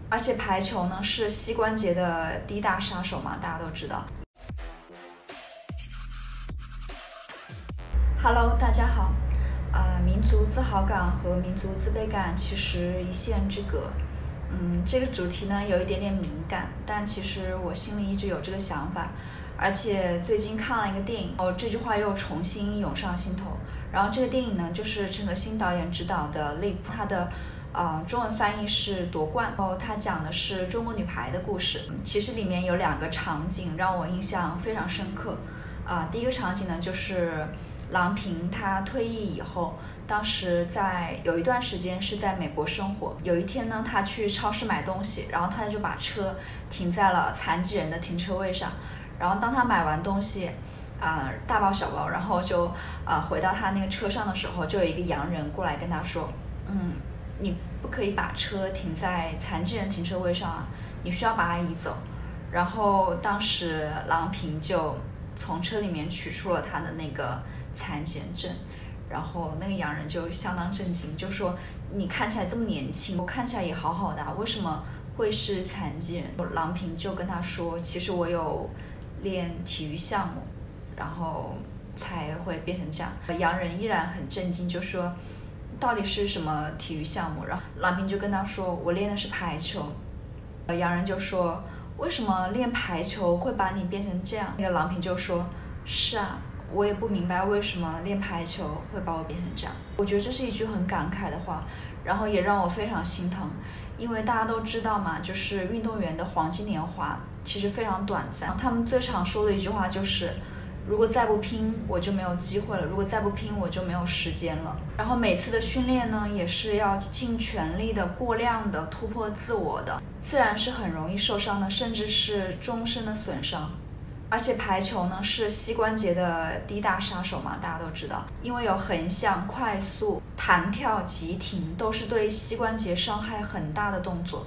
而且排球呢是膝关节的第一大杀手嘛，大家都知道。Hello， 大家好。民族自豪感和民族自卑感其实一线之隔。这个主题呢有一点点敏感，但其实我心里一直有这个想法，而且最近看了一个电影，这句话又重新涌上心头。然后这个电影呢就是陈可辛导演执导的《Leap》，他的中文翻译是夺冠。他讲的是中国女排的故事。其实里面有2个场景让我印象非常深刻。第一个场景呢就是郎平她退役以后，当时有一段时间是在美国生活。有一天呢，她去超市买东西，然后她就把车停在了残疾人的停车位上。然后当她买完东西，大包小包，然后就回到她那个车上的时候，就有一个洋人过来跟她说，你不可以把车停在残疾人停车位上啊，你需要把它移走。然后当时郎平就从车里面取出了她的那个残疾人证，然后那个洋人就相当震惊，就说你看起来这么年轻，我看起来也好好的为什么会是残疾人？郎平就跟他说，其实我有练体育项目，然后才会变成这样。洋人依然很震惊，就说到底是什么体育项目？然后郎平就跟他说，我练的是排球。洋人就说，为什么练排球会把你变成这样？那个郎平就说，是啊，我也不明白为什么练排球会把我变成这样。我觉得这是一句很感慨的话，然后也让我非常心疼。因为大家都知道嘛，就是运动员的黄金年华其实非常短暂。他们最常说的一句话就是，如果再不拼我就没有机会了，如果再不拼我就没有时间了。然后每次的训练呢也是要尽全力的过量的突破自我的，自然是很容易受伤的，甚至是终身的损伤。而且排球呢是膝关节的第一大杀手嘛，大家都知道，因为有横向、快速、弹跳、急停，都是对膝关节伤害很大的动作。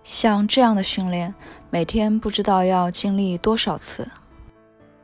像这样的训练，每天不知道要经历多少次。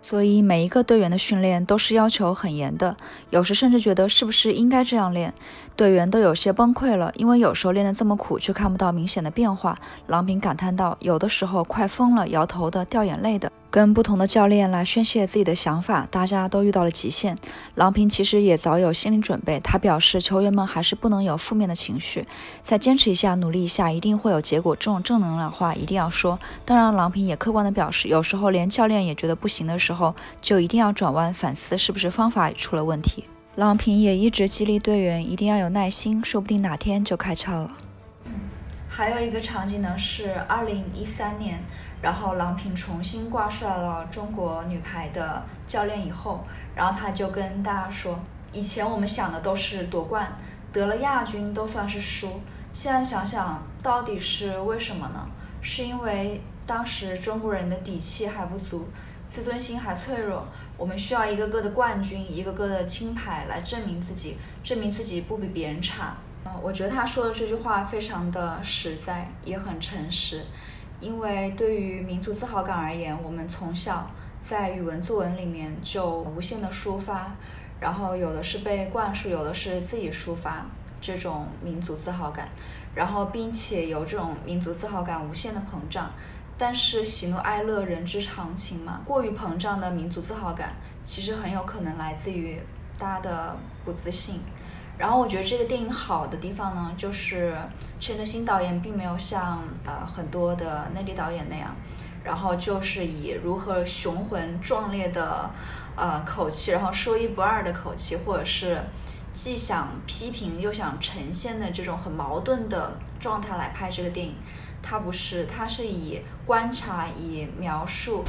所以每一个队员的训练都是要求很严的，有时甚至觉得是不是应该这样练，队员都有些崩溃了，因为有时候练得这么苦却看不到明显的变化。郎平感叹道，有的时候快疯了，摇头的，掉眼泪的，跟不同的教练来宣泄自己的想法，大家都遇到了极限。郎平其实也早有心理准备，他表示球员们还是不能有负面的情绪，再坚持一下，努力一下，一定会有结果，这种正能量话一定要说。当然郎平也客观地表示，有时候连教练也觉得不行的时候，就一定要转弯反思是不是方法出了问题。郎平也一直激励队员一定要有耐心，说不定哪天就开窍了。还有一个场景呢是2013年，然后郎平重新挂帅了中国女排的教练以后，然后他就跟大家说，以前我们想的都是夺冠，得了亚军都算是输，现在想想到底是为什么呢？是因为当时中国人的底气还不足，自尊心还脆弱，我们需要一个个的冠军，一个个的金牌来证明自己不比别人差。我觉得他说的这句话非常的实在，也很诚实。因为对于民族自豪感而言，我们从小在语文作文里面就无限的抒发，然后有的是被灌输，有的是自己抒发这种民族自豪感，然后并且有这种民族自豪感无限的膨胀。但是喜怒哀乐人之常情嘛，过于膨胀的民族自豪感其实很有可能来自于大家的不自信。然后我觉得这个电影好的地方呢，就是陈可辛导演并没有像很多的内地导演那样，然后就是以如何雄浑壮烈的口气，然后说一不二的口气，或者是既想批评又想呈现的这种很矛盾的状态来拍这个电影。它不是，它是以观察、以描述。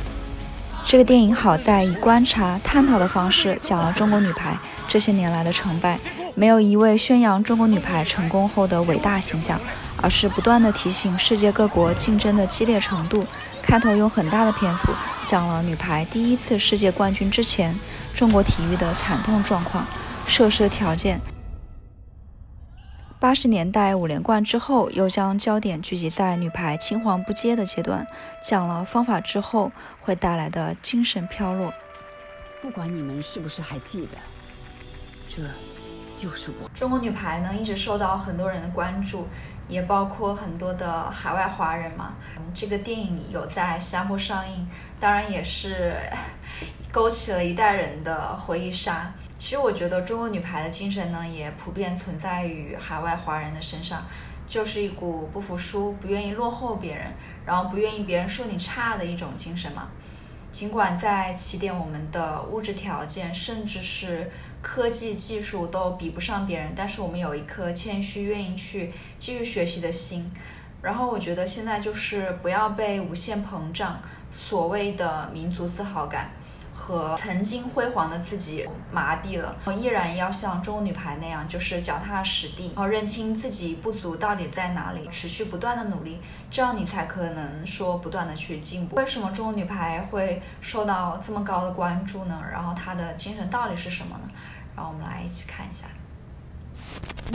这个电影好在以观察、探讨的方式讲了中国女排这些年来的成败，没有一味宣扬中国女排成功后的伟大形象，而是不断地提醒世界各国竞争的激烈程度。开头用很大的篇幅讲了女排第一次世界冠军之前中国体育的惨痛状况、设施条件。80年代5连冠之后，又将焦点聚集在女排青黄不接的阶段，讲了方法之后会带来的精神飘落。不管你们是不是还记得，这就是我。中国女排呢一直受到很多人的关注，也包括很多的海外华人嘛。这个电影有在新加坡上映，当然也是勾起了一代人的回忆杀。其实我觉得中国女排的精神呢，也普遍存在于海外华人的身上，就是一股不服输、不愿意落后别人，然后不愿意别人说你差的一种精神嘛。尽管在起点我们的物质条件甚至是科技技术都比不上别人，但是我们有一颗谦虚愿意去继续学习的心。然后我觉得现在就是不要被无限膨胀所谓的民族自豪感和曾经辉煌的自己麻痹了，依然要像中国女排那样，就是脚踏实地，然后认清自己不足到底在哪里，持续不断的努力，这样你才可能说不断的去进步。为什么中国女排会受到这么高的关注呢？然后它的精神到底是什么呢？让我们来一起看一下。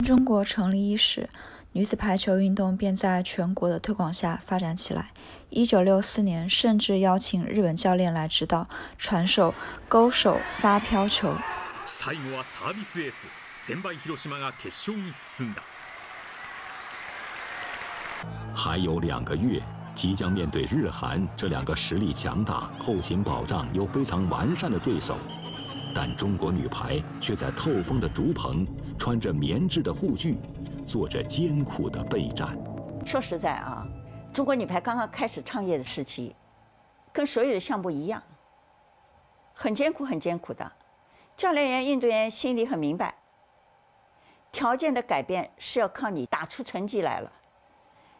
中国成立伊始，女子排球运动便在全国的推广下发展起来。1964年，甚至邀请日本教练来指导传手、勾手、发飘球。最後はサービスエース専売広島が決勝に進んだ。还有2个月，即将面对日韩这2个实力强大、后勤保障又非常完善的对手，但中国女排却在透风的竹棚，穿着棉质的护具，做着艰苦的备战。说实在啊，中国女排刚刚开始创业的时期，跟所有的项目一样，很艰苦，很艰苦的。教练员、运动员心里很明白，条件的改变是要靠你打出成绩来了。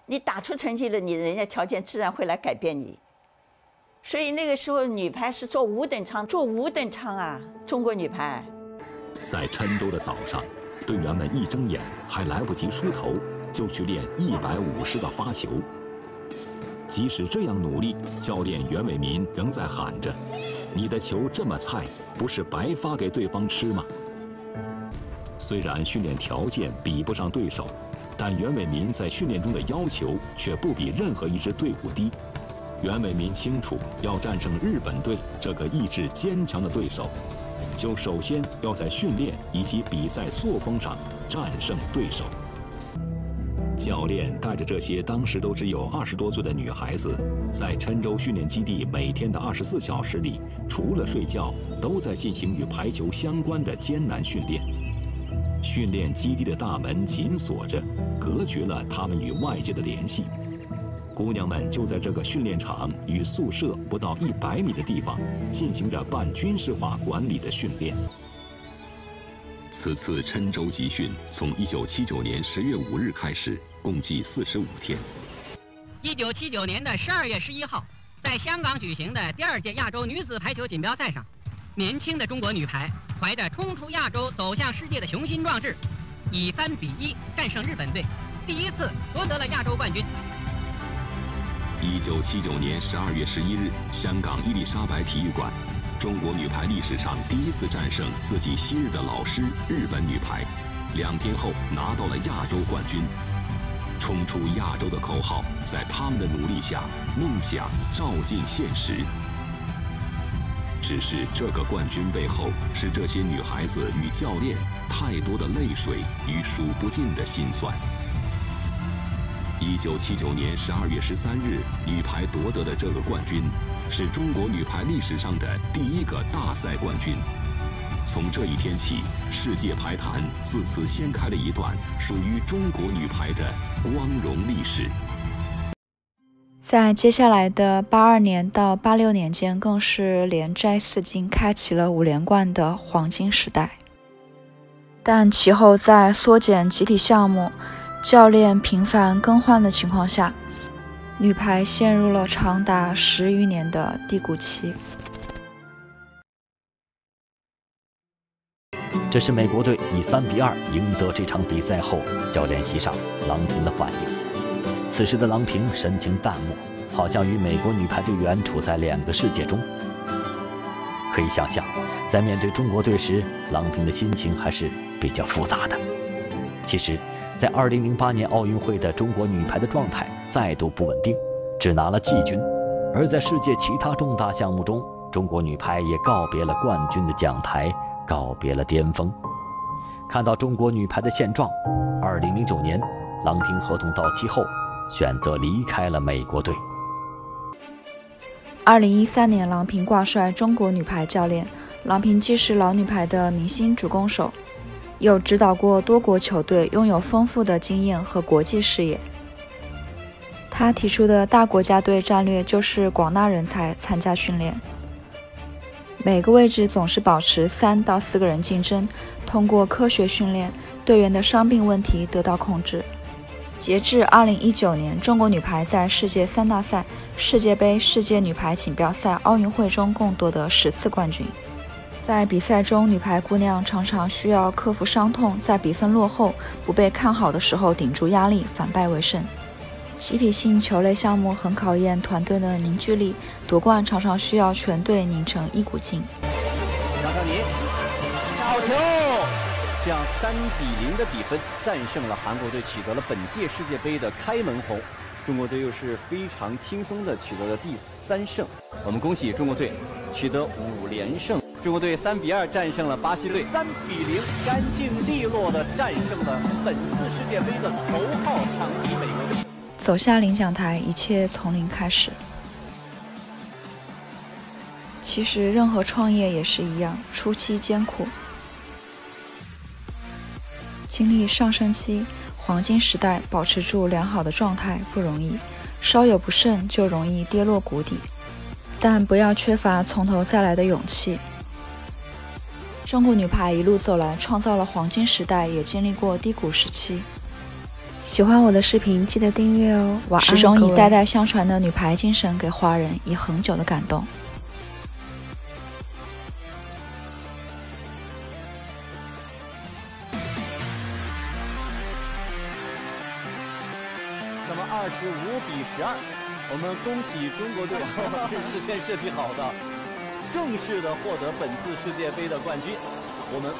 你打出成绩了，人家条件自然会来改变你。所以那个时候，女排是做5等舱，做5等舱啊！中国女排在郴州的早上，队员们一睁眼还来不及梳头，就去练150个发球。即使这样努力，教练袁伟民仍在喊着：“你的球这么菜，不是白发给对方吃吗？”虽然训练条件比不上对手，但袁伟民在训练中的要求却不比任何一支队伍低。袁伟民清楚，要战胜日本队这个意志坚强的对手，就首先要在训练以及比赛作风上战胜对手。教练带着这些当时都只有20多岁的女孩子，在郴州训练基地每天的24小时里，除了睡觉，都在进行与排球相关的艰难训练。训练基地的大门紧锁着，隔绝了他们与外界的联系。姑娘们就在这个训练场与宿舍不到100米的地方，进行着半军事化管理的训练。此次郴州集训从1979年10月5日开始，共计45天。1979年的12月11号，在香港举行的第2届亚洲女子排球锦标赛上，年轻的中国女排怀着冲出亚洲、走向世界的雄心壮志，以3比1战胜日本队，第一次夺得了亚洲冠军。1979年12月11日，香港伊丽莎白体育馆，中国女排历史上第一次战胜自己昔日的老师日本女排，2天后拿到了亚洲冠军。冲出亚洲的口号，在他们的努力下，梦想照进现实。只是这个冠军背后，是这些女孩子与教练太多的泪水与数不尽的辛酸。1979年12月13日，女排夺得的这个冠军，是中国女排历史上的第1个大赛冠军。从这一天起，世界排坛自此掀开了一段属于中国女排的光荣历史。在接下来的82年到86年间，更是连摘4金，开启了5连冠的黄金时代。但其后在缩减集体项目、教练频繁更换的情况下，女排陷入了长达10余年的低谷期。这是美国队以3比2赢得这场比赛后，教练席上郎平的反应。此时的郎平神情淡漠，好像与美国女排队员处在2个世界中。可以想象，在面对中国队时，郎平的心情还是比较复杂的。其实，在2008年奥运会的中国女排的状态再度不稳定，只拿了季军。而在世界其他重大项目中，中国女排也告别了冠军的讲台，告别了巅峰。看到中国女排的现状，2009年郎平合同到期后，选择离开了美国队。2013年，郎平挂帅中国女排教练。郎平既是老女排的明星主攻手，又指导过多国球队，拥有丰富的经验和国际视野。他提出的大国家队战略就是广纳人才参加训练，每个位置总是保持3到4个人竞争，通过科学训练，队员的伤病问题得到控制。截至2019年，中国女排在世界3大赛、世界杯、世界女排锦标赛、奥运会中共夺得10次冠军。在比赛中，女排姑娘常常需要克服伤痛，在比分落后、不被看好的时候顶住压力，反败为胜。集体性球类项目很考验团队的凝聚力，夺冠常常需要全队拧成一股劲。杨尚宁，好球！这样3-0的比分战胜了韩国队，取得了本届世界杯的开门红。中国队又是非常轻松地取得了第3胜。我们恭喜中国队取得5连胜。中国队3-2战胜了巴西队，3-0干净利落地战胜了本次世界杯的头号强敌美国队。走下领奖台，一切从零开始。其实任何创业也是一样，初期艰苦，经历上升期、黄金时代，保持住良好的状态不容易，稍有不慎就容易跌落谷底，但不要缺乏从头再来的勇气。中国女排一路走来，创造了黄金时代，也经历过低谷时期。喜欢我的视频，记得订阅哦！晚安，始终以代代相传的女排精神给华人以恒久的感动。那么25-12，我们恭喜中国队事先设计好的，正式的获得本次世界杯的冠军。我们